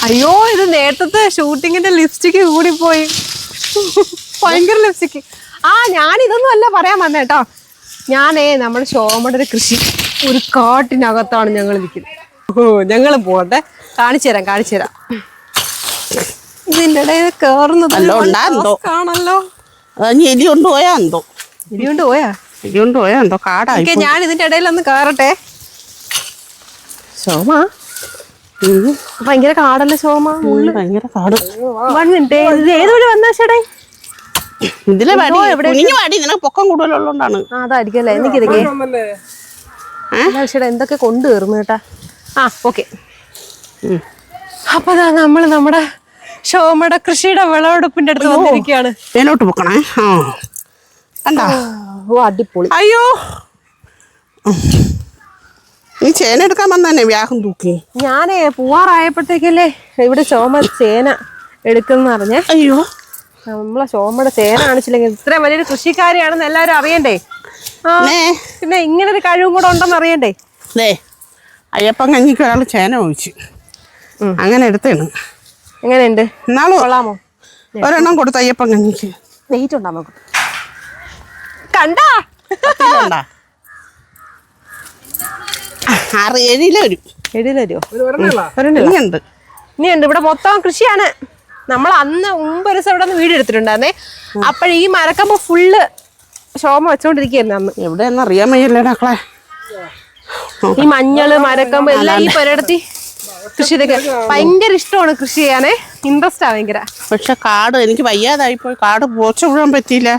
അയ്യോ ഇത് നേരത്തെ ഷൂട്ടിങ്ങിന്റെ ലിപ്സ്റ്റിക്ക് കൂടിപ്പോയി. ഭയങ്കര ലിപ്സ്റ്റിക്ക്. ഞാൻ ഇതൊന്നും അല്ല പറയാൻ വന്നേട്ടോ. നമ്മുടെ ശോമയുടെ ഒരു കൃഷി ഒരു കാട്ടിനകത്താണ് ഞങ്ങൾ ഇരിക്കുന്നത്. ഞങ്ങൾ പോട്ടെ, കാണിച്ചു തരാം. ഇതിന്റെ ഇടയിൽ കേറുന്നത് കാണല്ലോ. എലി കൊണ്ടുപോയാ എന്തോ കാടായി. ഞാൻ ഇതിന്റെ ഇടയിലൊന്ന് കേറട്ടെ. ശോമ ഭയങ്കര കാടല്ലേ ശോമ? ഭയങ്കര കാട്. വന്നിട്ടേ ഇത് ഏത് വഴി വന്നാ ചേട്ടേ? ഇതിലെ നിനക്ക് പൊക്കം കൂടുതലുള്ളതുകൊണ്ടാണ്. അതായിരിക്കും അല്ലേ. എനിക്കിതൊക്കെ ചേട്ടാ എന്തൊക്കെ കൊണ്ടുവരുന്നു കേട്ടാ. ഓക്കെ. അപ്പൊ നമ്മള് നമ്മുടെ ശോമയുടെ കൃഷിയുടെ വിളവെടുപ്പിന്റെ അടുത്ത് വന്നിരിക്കുകയാണ്. മേലോട്ട് പൊക്കണേ. അടിപൊളി. അയ്യോ നീ ചേന എടുക്കാൻ വന്നെ വ്യാഹം തൂക്കി. ഞാനേ പൂവാറായപ്പോഴത്തേക്കല്ലേ ഇവിടെ ശോമ ചേന എടുക്കുന്ന അറിഞ്ഞേ. അയ്യോ നമ്മളെ ശോമയുടെ ചേന കാണിച്ചില്ലെങ്കിൽ ഇത്രയും വലിയൊരു കൃഷിക്കാരിയാണെന്ന് എല്ലാരും അറിയണ്ടേ. പിന്നെ ഇങ്ങനെ ഒരു കഴിവും കൂടെ ഉണ്ടെന്ന് അറിയണ്ടേ. അയ്യപ്പം കഞ്ഞിക്ക് ഒരാൾ ചേന ഒഴിച്ചു, അങ്ങനെ എടുത്തേണ്. എങ്ങനെയുണ്ട്? കൊള്ളാമോ? ഒരെണ്ണം കൊടുത്ത അയ്യപ്പം കഞ്ഞിക്ക് വെയിറ്റ് ഉണ്ടാ നോക്കും. കണ്ടാ 6-7 കിലോ വരും. 7 കിലോ ഇനിയുണ്ട്. ഇവിടെ മൊത്തം കൃഷിയാണ്. നമ്മൾ അന്ന് മുമ്പ് ഒരു ദിവസം ഇവിടെ നിന്ന് വീട് എടുത്തിട്ടുണ്ടായിരുന്നേ. അപ്പോഴീ മരക്കമ്പ് ഫുള്ള് ശോമ വെച്ചോണ്ടിരിക്കുന്നു അന്ന്. എവിടെയെന്ന് അറിയാൻ വയ്യല്ലേ മക്കളെ. ഈ മഞ്ഞള് മരക്കമ്പ് എല്ലാം ഈ പുരടത്തി കൃഷി ഇതൊക്കെ ഭയങ്കര ഇഷ്ടമാണ്. കൃഷി ചെയ്യാനേ ഇൻട്രസ്റ്റാ ഭയങ്കര. പക്ഷെ കാട് എനിക്ക് വയ്യാതായിപ്പോയി. കാട് പോച്ച വിടാൻ പറ്റിയില്ല.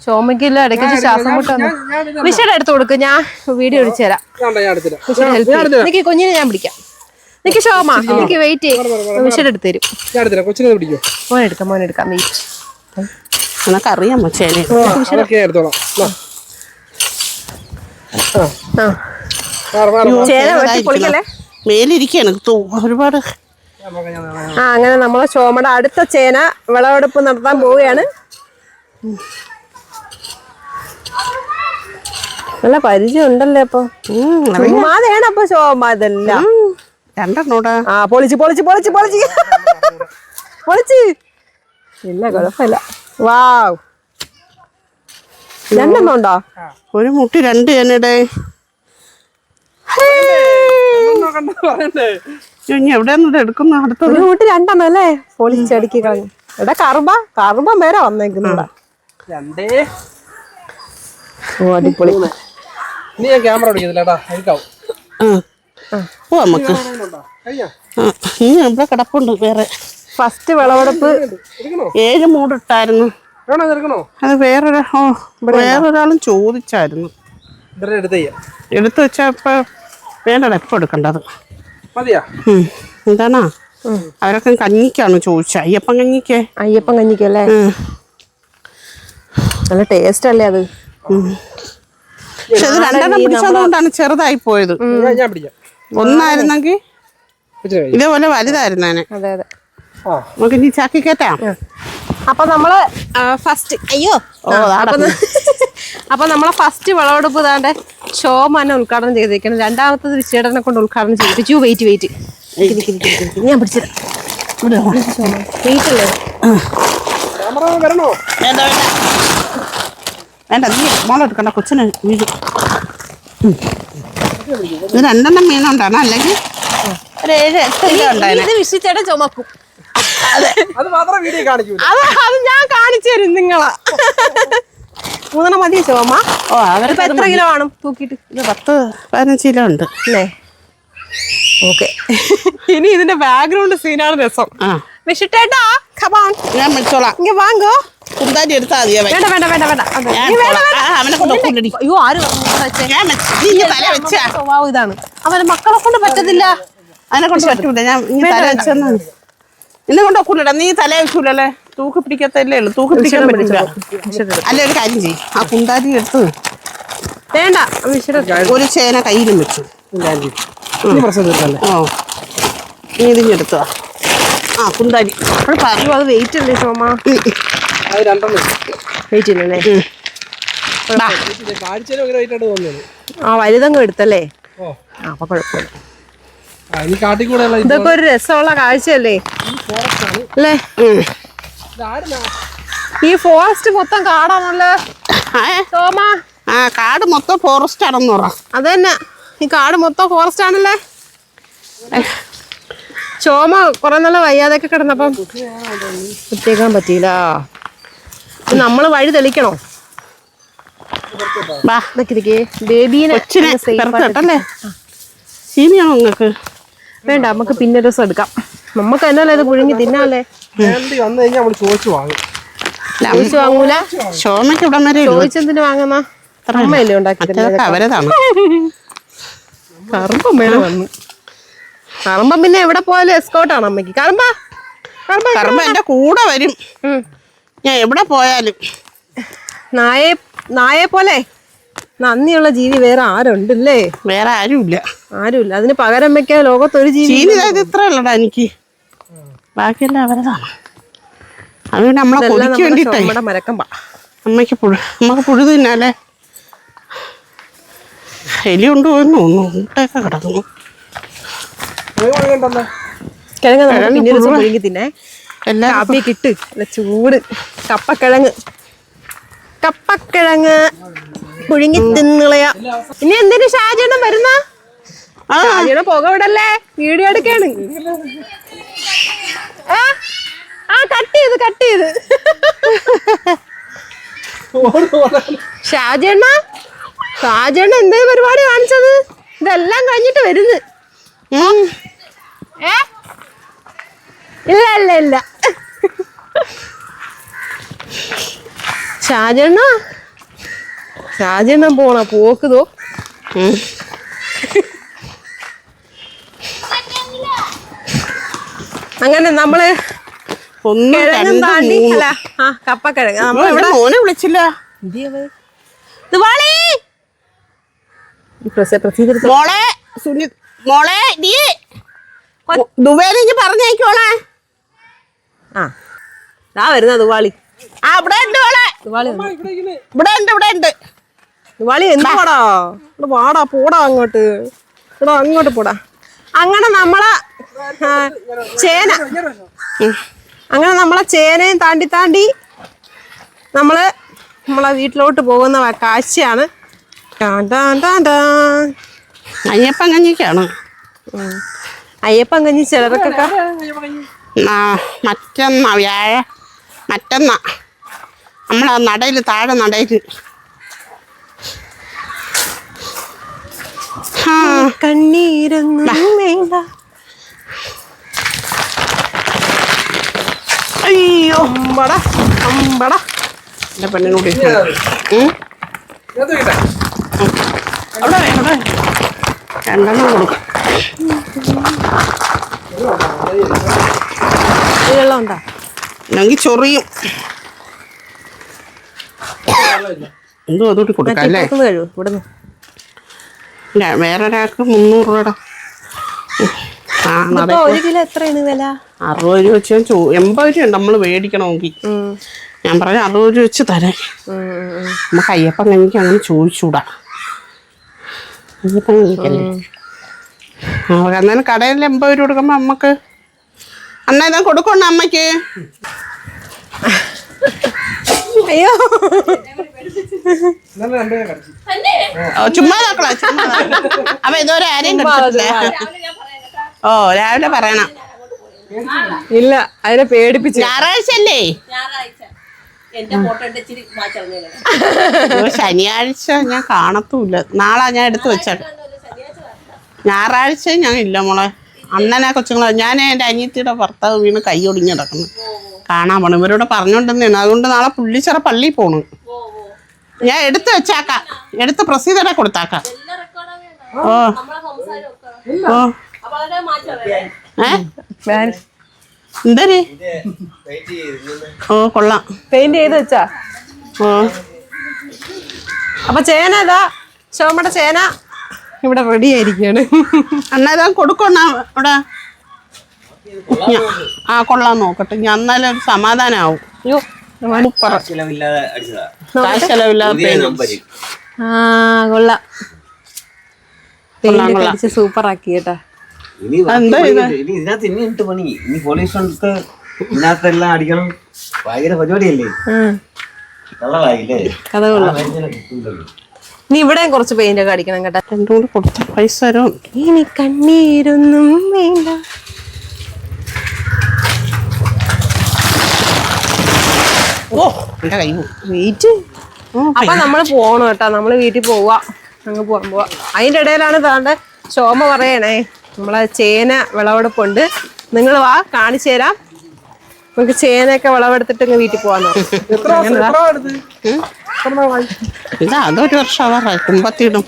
ശോമയ്ക്കില്ല ഇടയ്ക്ക് ശ്വാസം മുട്ടാന്ന്. വിഷയുടെ എടുത്ത് കൊടുക്ക്, ഞാൻ വീഡിയോ ഒഴിച്ചു തരാം. എനിക്ക് കുഞ്ഞിനെ ഞാൻ പിടിക്കാം. എനിക്ക് ശോമ എനിക്ക് വെയിറ്റ് ചെയ്യും. വിഷയുടെ എടുത്ത് തരും. മോനെടുക്കാം വെയിറ്റ്. നിനക്കറിയാമോ ചേന? ചേന വെട്ടി പൊളിക്കല്ലേ. മേലിരിക്കാണ് ഒരുപാട്. അങ്ങനെ നമ്മളെ ശോമയുടെ അടുത്ത ചേന വിളവെടുപ്പ് നടത്താൻ പോവുകയാണ്. നല്ല പരിചയം ഉണ്ടല്ലേ അപ്പൊ. ഉമ്മാതെയാണ് അപ്പൊ ശോമ ഇതെല്ലാം. രണ്ടെണ്ണോടാ. പൊളിച്ച് ഇല്ല കുഴപ്പമില്ല. വാവ്, രണ്ടെണ്ണം ഉണ്ടോ? ഒരു മുട്ടി 2 ചേനയുടെ. എവിടെയാ എടുക്കുന്ന? ഒരു മുട്ടി 2 അല്ലേ? പൊളിച്ചടുക്കി കളഞ്ഞു. എടാ കറുമ്പം പേരാ വന്നേക്കുന്നൂടാ. അടിപൊളി. ക്യാമറ നമുക്ക് ഇവിടെ കിടപ്പുണ്ട് വേറെ. ഫസ്റ്റ് വിളവെടുപ്പ് 7 മൂടിട്ടായിരുന്നു. അത് വേറൊരാളും ചോദിച്ചായിരുന്നു. എടുത്തു വെച്ചാ ഇപ്പൊ വേണ്ടടാ, ഇപ്പൊ എടുക്കണ്ടത്. എന്താണാ അവരൊക്കെ കഞ്ഞിക്കാണ് ചോദിച്ചത്. അയ്യപ്പം കഞ്ഞിക്കല്ലേ? നല്ല ടേസ്റ്റ് അല്ലേ അത്. പക്ഷെ അത് 2 പിടിച്ചതുകൊണ്ടാണ് ചെറുതായി പോയത്. ഒന്നായിരുന്നെങ്കിൽ ഇതേപോലെ വലുതായിരുന്നേനെ. അതെ നമുക്ക് ഇനി ചാക്കി കേറ്റാം. അപ്പൊ നമ്മള് ഫസ്റ്റ് അപ്പൊ നമ്മളെ ഫസ്റ്റ് വിളവെടുപ്പ് ഇതാണ്ട് ശോമനെ ഉദ്ഘാടനം ചെയ്തിരിക്കണം. രണ്ടാമത്തത് വിശേടനെ കൊണ്ട് ഉദ്ഘാടനം ചെയ്തിട്ട്. വെയിറ്റ് ഞാൻ പിടിച്ചിടാം. വെയിറ്റ് അല്ലേ? വേണ്ട, നീ മോളെടുക്കണ്ട, കൊച്ചിന് വീഴും. ഇത് 2 മീനുണ്ടാണ്, അല്ലെങ്കിൽ ഒരു 7-8 കിലോ ഉണ്ടായിരുന്നു. വിശ്വച്ചേട്ടൻ ചുമക്കും. അത് ഞാൻ കാണിച്ചു തരും നിങ്ങളാ. 3 മതി ശോമ. അവർക്ക് എത്ര കിലോ വേണം തൂക്കിട്ട്? ഇത് 10-15 കിലോ ഉണ്ട്. ഓക്കെ. ഇനി ഇതിന്റെ ബാക്ക്ഗ്രൗണ്ട് സീനാണ് രസം. വിഷിട്ടേട്ടാ ഞാൻ വിളിച്ചോളാം. വാങ്ങോ. കുന്താരി എടുത്താൽ മതിയാ. വേണ്ട. സ്വഭാവം ഇതാണ്. അവന് മക്കളെ കൊണ്ട് പറ്റത്തില്ല. അതിനെ കൊണ്ട് പറ്റൂല. ഞാൻ തല വെച്ചെന്ന് നിന്നെ കൊണ്ട് ഒക്കൂലടാ. നീ തല വെക്കൂലല്ലേ? തൂക്കി പിടിക്കത്തല്ലേ ഉള്ളു. തൂക്കി പിടിക്കാൻ പറ്റില്ല. അല്ല, ഒരു കാര്യം ചെയ്യും. ആ കുന്താരി എടുത്ത് വേണ്ട. ഒരു ചേന കയ്യിലും വെച്ചു. നീ ഇതിഞ്ഞെടുത്തോ. കുന്താരി പറഞ്ഞു. അത് വെയിറ്റ് അല്ലേ ശോമ? വെയിറ്റ് ഇല്ലല്ലേ? വലുതങ്ങ് എടുത്തല്ലേ? അപ്പൊ കുഴപ്പമില്ല. ഇതൊക്കെ ഒരു രസമുള്ള കാഴ്ചയല്ലേ അല്ലേ? ഈ ഫോറസ്റ്റ് മൊത്തം കാടാണല്ലോ സോമ. ആ കാട് മൊത്തം ഫോറസ്റ്റ് ആണെന്ന് പറ. അത് തന്നെ, ഈ കാട് മൊത്തം ഫോറസ്റ്റ് ആണല്ലേ. ചോമ കുറെ നല്ല വയ്യാതൊക്കെ കിടന്നപ്പം കുത്തിയേക്കാൻ പറ്റിയില്ല. നമ്മള് വഴി തെളിക്കണോ? ബേബീനെ ചീനിയാണോ നിങ്ങൾക്ക്? വേണ്ട, നമുക്ക് പിന്നെ ഒരു ദിവസം എടുക്കാം. നമുക്ക് എന്നല്ലേ ഇത് പുഴുങ്ങി തിന്നാലേ. ചോദിച്ചു വാങ്ങൂല. ഷോമയ്ക്ക് ഇവിടം വരെ ചോദിച്ചെന്തിന് വാങ്ങുന്ന? അമ്മയല്ലേ ഉണ്ടാക്കി അവരതാണ്. കറുമ്പമ്മേടെ വന്നു. കറുമ്പം പിന്നെ എവിടെ പോയാലും എസ്കോട്ടാണ് അമ്മയ്ക്ക്. കറുമ്പ എന്റെ കൂടെ വരും ഞാൻ എവിടെ പോയാലും. നായെ പോലെ നന്ദിയുള്ള ജീവി വേറെ ആരുണ്ടല്ലേ? വേറെ ആരുമില്ല. അതിന് പകരം വെക്കാൻ ലോകത്തൊരു ജീവി ഇത്ര ഉള്ളടാ എനിക്ക്. ബാക്കിയെല്ലാം അവരതാണ്. അത് നമ്മളെ കൊതിക്ക് വേണ്ടിട്ടേ അമ്മക്ക് പുഴു തിന്നാലേ. എലി കൊണ്ടുപോയെന്ന് തോന്നുന്നു. ഊട്ടൊക്കെ കിടക്കുന്നു. കിഴങ്ങ് തിന്നേ. കാപ്പി കിട്ട് ചൂട് കപ്പക്കിഴങ്ങ് പുഴുങ്ങി തിന്നുകളയാ. ഇനി എന്തിനു ഷാജേട്ടൻ വരുന്ന? ഷാജേട്ടൻ പുക വിടല്ലേ, വീഡിയോ എടുക്കാണ്. കട്ട് ചെയ്ത് ഷാജേണ്ണ എന്താ പരിപാടി കാണിച്ചത്? ഇതെല്ലാം കഴിഞ്ഞിട്ട് വരുന്നു. ഇല്ല ഷാജേണ്ണ പോണ പോക്കുതോ. അങ്ങനെ നമ്മള് കിഴങ്ങും താണ്ടി അല്ല കപ്പക്കിഴങ്ങ് നമ്മളിവിടെ മോനെ വിളിച്ചില്ല. മോളെ ദുബൈയിലേക്ക് പറഞ്ഞേക്കോളെ. വരുന്ന ദുവാളി. ഇവിടെ ഉണ്ട് ദുവാളി എന്തുവാടാ? വാടാ പോടാ അങ്ങോട്ട് പോടാ. അങ്ങനെ നമ്മളെ ചേനയും താണ്ടി നമ്മളെ വീട്ടിലോട്ട് പോകുന്ന കാഴ്ചയാണ്. അയ്യപ്പൻ കഞ്ഞിക്കാണ്. അയ്യപ്പൻ കഞ്ഞി ചിലർക്കൊക്കെ മറ്റന്നാ നമ്മളെ നടയില് താഴെ നടയില് കണ്ണീരൊന്നും വേണ്ട. അയ്യോ അമ്പട എന്റെ പെണ്ണിനോട് അവിടെ രണ്ടെണ്ണം കൊടുക്കാം. വെള്ളം ഉണ്ടോ? അല്ലെങ്കിൽ ചൊറിയും. എന്തോ അതോട്ട് കൊടുക്കാം അല്ലേ? വേറൊരാൾക്ക് 300 രൂപയുടെ. ഒരു കിലോ എത്രയാണ് വില? 60 രൂപ വെച്ച് 80 രൂപ നമ്മൾ മേടിക്കണമെങ്കിൽ. ഞാൻ പറഞ്ഞ 60 രൂപ വെച്ച് തരാം. നമുക്ക് അയ്യപ്പൻ കഞ്ഞിക്ക് അങ്ങനെ ചോദിച്ചൂടാ. അയ്യപ്പൻ കഞ്ഞിക്കല്ലേ എന്നാലും കടയിൽ 80 രൂപ കൊടുക്കുമ്പോ അമ്മക്ക് അന്നേരം കൊടുക്കണ്ട അമ്മക്ക്. അയ്യോ ചുമ്മാ അപ്പൊ ഇതുവരെ ആരെയും കണ്ടിട്ടില്ലേ? ഓ രാവിലെ പറയണം. ഇല്ല അതിനെ പേടിപ്പിച്ചു. ഞായറാഴ്ച അല്ലേ? ശനിയാഴ്ച ഞാൻ കാണത്തൂല്ല. നാളെ ഞാൻ എടുത്ത് വെച്ചേക്കാം. ഞായറാഴ്ച ഞാൻ ഇല്ല മോളെ. അണ്ണനാ കൊച്ചുങ്ങളെ ഞാൻ എൻ്റെ അനിയത്തിയുടെ ഭർത്താവ് വീണ് കൈ ഒടിഞ്ഞ് കിടക്കുന്നു. കാണാൻ പോണം. ഇവരോട് പറഞ്ഞോണ്ടെന്നാണ്. അതുകൊണ്ട് നാളെ പുള്ളിച്ചിറ പള്ളിയിൽ പോണു. ഞാൻ എടുത്ത് വെച്ചാക്കാം. എടുത്ത് പ്രസീതയുടെ കൊടുത്താക്കാം. ഓ ഓ എന്തേ? ഓ കൊള്ളാം. പെയിന്റ് ചെയ്ത് വെച്ചാ. ഓ അപ്പൊ ചേന ഇതാ ശോമയുടെ ചേന ഇവിടെ റെഡി ആയിരിക്കാണ്. അന്നേരം കൊടുക്കണ ഇവിടെ. കൊള്ളാൻ നോക്കട്ടെ. ഞാൻ എന്നാലും ഒരു സമാധാനാവും. കൊള്ളാം. സൂപ്പർ ആക്കി കേട്ടാ. ഇനി ഇതിനകത്ത് ഇനി ഇട്ട് പണി ഇനി പോലീസ് എടുത്ത് ഇതിനകത്തെല്ലാം അടിക്കണം. ഭയങ്കര പരിപാടിയല്ലേ, കളറായില്ലേ? നീ ഇവിടെയും കുറച്ച് പെയിന്റ് ഒക്കെ അടിക്കണം കേട്ടോ. രണ്ടും കൂടി കൊടുത്ത പൈസ തരും. ഇനി കണ്ണീരൊന്നും വേണ്ട. ഓ എന്റെ കൈ വെയിറ്റ്. അപ്പൊ നമ്മള് പോണം കേട്ടോ, നമ്മള് വീട്ടിൽ പോവാ, അങ്ങ് പോവാൻ പോവാ. അതിന്റെ ഇടയിലാണ് താണ്ട ശോഭ പറയണേ നമ്മളെ ചേന വിളവെടുപ്പുണ്ട്, നിങ്ങൾ വാ കാണിച്ചു തരാം, നമുക്ക് ചേനയൊക്കെ വിളവെടുത്തിട്ട് ഇങ്ങ് വീട്ടിൽ പോവാന്ന് പറഞ്ഞു. ഇതാ അതൊരു വർഷം ആവാറായി. കുമ്പത്തിയിടും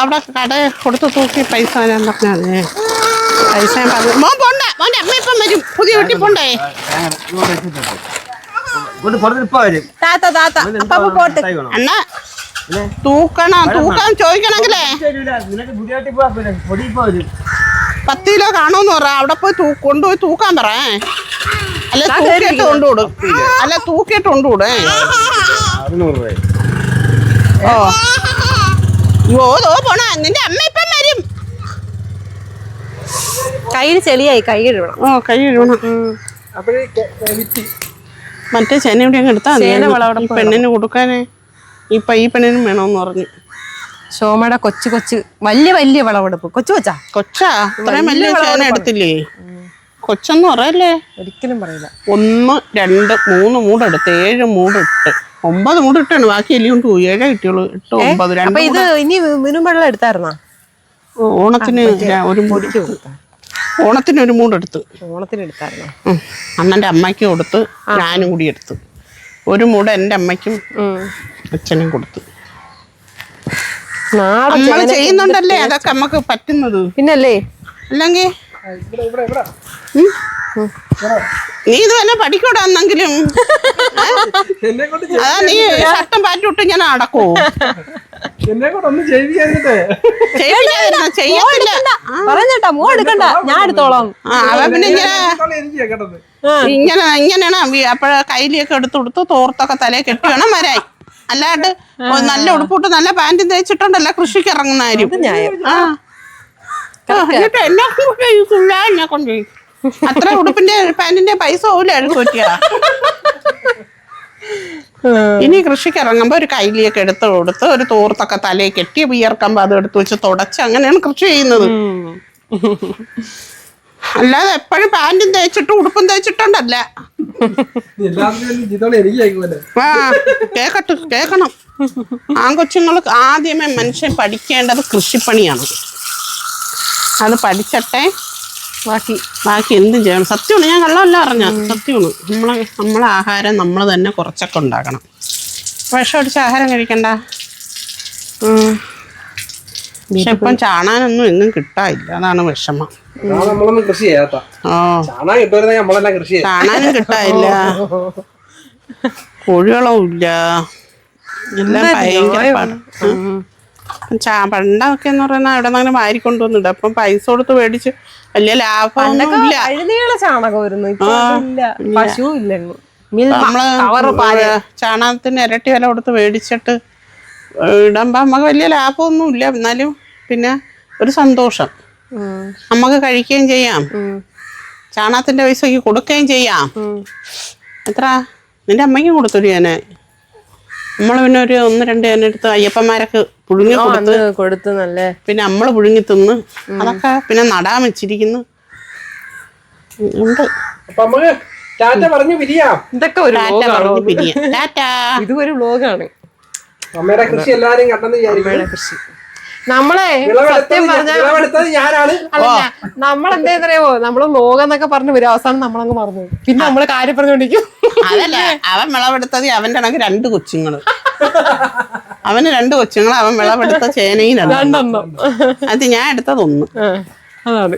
അവിടെ കട കൊടുത്ത് തൂക്കി പൈസ ഞാൻ പറഞ്ഞേ. പൈസ ഞാൻ പറഞ്ഞു. മോൻ പോണ്ട, മോന്റെ അമ്മ ഇപ്പം വരും, പുതിയ വീട്ടിൽ പോണ്ടേ. താത്ത താത്ത അപ്പൊ പോട്ട്. അണ്ണ തൂക്കാൻ ചോദിക്കണെങ്കിലേ 10 കിലോ കാണുമെന്ന് പറ. അവിടെ പോയി കൊണ്ടുപോയി തൂക്കാൻ പറ. അല്ല തൂക്കിയിട്ട് കൊണ്ടുവിടും, അല്ല തൂക്കിയിട്ട് കൊണ്ടുവിടേ. ഓ പോണ നിന്റെ അമ്മ ഇപ്പം വരും. കയ്യിൽ ചെളിയായി, കൈ കഴുകണം. ഓ കൈ കഴുകണം. മറ്റേ ചേന ഇവിടെ അങ്ങ് എടുത്താൽ പെണ്ണിന് കൊടുക്കാനേ. ഇപ്പൊ ഈ പെണ്ണിനും വേണമെന്ന് പറഞ്ഞു. ശോമയുടെ കൊച്ചു കൊച്ചു വലിയ വലിയ വിളവെടുപ്പ്. കൊച്ചാ ഇത്രയും വലിയ ചേന എടുത്തില്ലേ? കൊച്ചെന്ന് പറയല്ലേ? ഒരിക്കലും പറയില്ല. 1 2 3 മൂടെടുത്ത് 7 മൂടിട്ട് 9 മൂടിട്ടാണ്. ബാക്കി എല്ലിക്കൊണ്ട് പോയി. 7 കിട്ടിയുള്ളൂ. 8 9 അപ്പൊ ഇത് ഇനി മിനും വെള്ളം എടുത്തായിരുന്നാ? ഓണത്തിന് ഒരു മൂടിക്ക് കൊടുത്ത. ഓണത്തിന് ഒരു മൂടെടുത്ത്. ഓണത്തിന് എടുത്തായിരുന്നോ? അണ്ണന്റെ അമ്മയ്ക്ക് കൊടുത്ത്, ഞാനും കൂടി എടുത്ത്. ഒരു മൂട് എൻ്റെ അമ്മയ്ക്കും അച്ഛനും കൊടുത്തു. നമ്മള് ചെയ്യുന്നുണ്ടല്ലേ അതൊക്കെ നമുക്ക് പറ്റുന്നത്. പിന്നല്ലേ അല്ലെങ്കിൽ നീ ഇത് വല്ല പഠിക്കൂടാന്നെങ്കിലും അതാ നീ ഷർട്ടും പാറ്റും ഇട്ട് ഞാൻ നടക്കൂ. പറഞ്ഞേട്ടാ മോ എടുക്കണ്ട, ഞാൻ എടുത്തോളാം. പിന്നെ ഇങ്ങനെയാണ് അപ്പഴ കയ്യിലൊക്കെ എടുത്ത് കൊടുത്ത് തോർത്തൊക്കെ തലയെ കെട്ടി വേണം വരായി. അല്ലാണ്ട് നല്ല ഉടുപ്പിട്ട് നല്ല പാൻറ്റും തേച്ചിട്ടുണ്ടല്ലോ കൃഷിക്ക് ഇറങ്ങുന്ന കാര്യം. എന്നെ കൊണ്ട് അത്ര ഉടുപ്പിന്റെ പാൻറ്റിന്റെ പൈസ പോലും അഴുക്ക് പറ്റിയാ. ഇനി കൃഷിക്ക് ഇറങ്ങുമ്പോ ഒരു കൈലിയൊക്കെ എടുത്ത് കൊടുത്ത് ഒരു തോർത്തൊക്കെ തലയെ കെട്ടി വിയർക്കുമ്പോ അത് എടുത്ത് വെച്ച് തുടച്ച് അങ്ങനെയാണ് കൃഷി ചെയ്യുന്നത്. അല്ലാതെ എപ്പോഴും പാൻറ്റും തേച്ചിട്ട് ഉടുപ്പും തേച്ചിട്ടുണ്ടല്ല. കേക്കണം. ആൺകൊച്ചുങ്ങൾക്ക് ആദ്യമേ മനുഷ്യൻ പഠിക്കേണ്ടത് കൃഷിപ്പണിയാണ്. അത് പഠിച്ചട്ടെ ബാക്കി എന്തും ചെയ്യണം. സത്യമാണ്, ഞാൻ കള്ളമല്ല പറഞ്ഞ സത്യമാണ്. നമ്മളെ ആഹാരം നമ്മൾ തന്നെ കുറച്ചൊക്കെ ഉണ്ടാക്കണം. വിഷം അടിച്ച ആഹാരം കഴിക്കണ്ട. പക്ഷെ ഇപ്പം ചാണാനൊന്നും എങ്ങും കിട്ടാനില്ല, അതാണ് വിഷമം. ചാണാനും കിട്ടാനില്ല, കോഴികളും ഇല്ല, എല്ലാം ഭയങ്കര പണ്ടൊക്കെ എന്ന് പറയുന്നത് എവിടെ നിന്നെങ്കിലും വാരിക്കൊണ്ടുവന്നിട്ട് അപ്പം പൈസ കൊടുത്ത് മേടിച്ച് വലിയ ലാഭമൊന്നും ഇല്ല. നമ്മള് ചാണകത്തിന് ഇരട്ടി വില കൊടുത്ത് മേടിച്ചിട്ട് ഇടുമ്പോ നമുക്ക് വലിയ ലാഭമൊന്നും ഇല്ല. എന്നാലും പിന്നെ ഒരു സന്തോഷം, നമുക്ക് കഴിക്കുകയും ചെയ്യാം, ചാണകത്തിന്റെ പൈസക്ക് കൊടുക്കുകയും ചെയ്യാം. എത്ര നിന്റെ അമ്മയ്ക്ക് കൊടുത്തൊരു ചേന നമ്മള് പിന്നെ ഒരു 1 2 ചേന എടുത്ത് അയ്യപ്പന്മാരൊക്കെ പുഴുങ്ങി കൊടുത്ത് നല്ല പിന്നെ നമ്മള് പുഴുങ്ങി തിന്ന് അതൊക്കെ പിന്നെ നടാൻ വെച്ചിരിക്കുന്നു. ഉണ്ട് ഇതൊരു വ്ലോഗാണ്. നമ്മളെ സത്യം പറഞ്ഞാൽ നമ്മളെന്തറിയാമോ, നമ്മള് വ്ലോഗെന്നൊക്കെ പറഞ്ഞു വരും, അവസാനം നമ്മളങ്ങ് മറന്നു. പിന്നെ നമ്മള് കാര്യം പറഞ്ഞോണ്ടിരിക്കും. അതല്ല, അവൻ വിളവെടുത്തത് അവന്റെ കണക്ക് 2 കൊച്ചുങ്ങള്. അവന് 2 കൊച്ചുങ്ങൾ, അവൻ വിളവെടുത്ത ചേനയിലാണ്. അത് ഞാൻ എടുത്തത് 1. അതാണ്.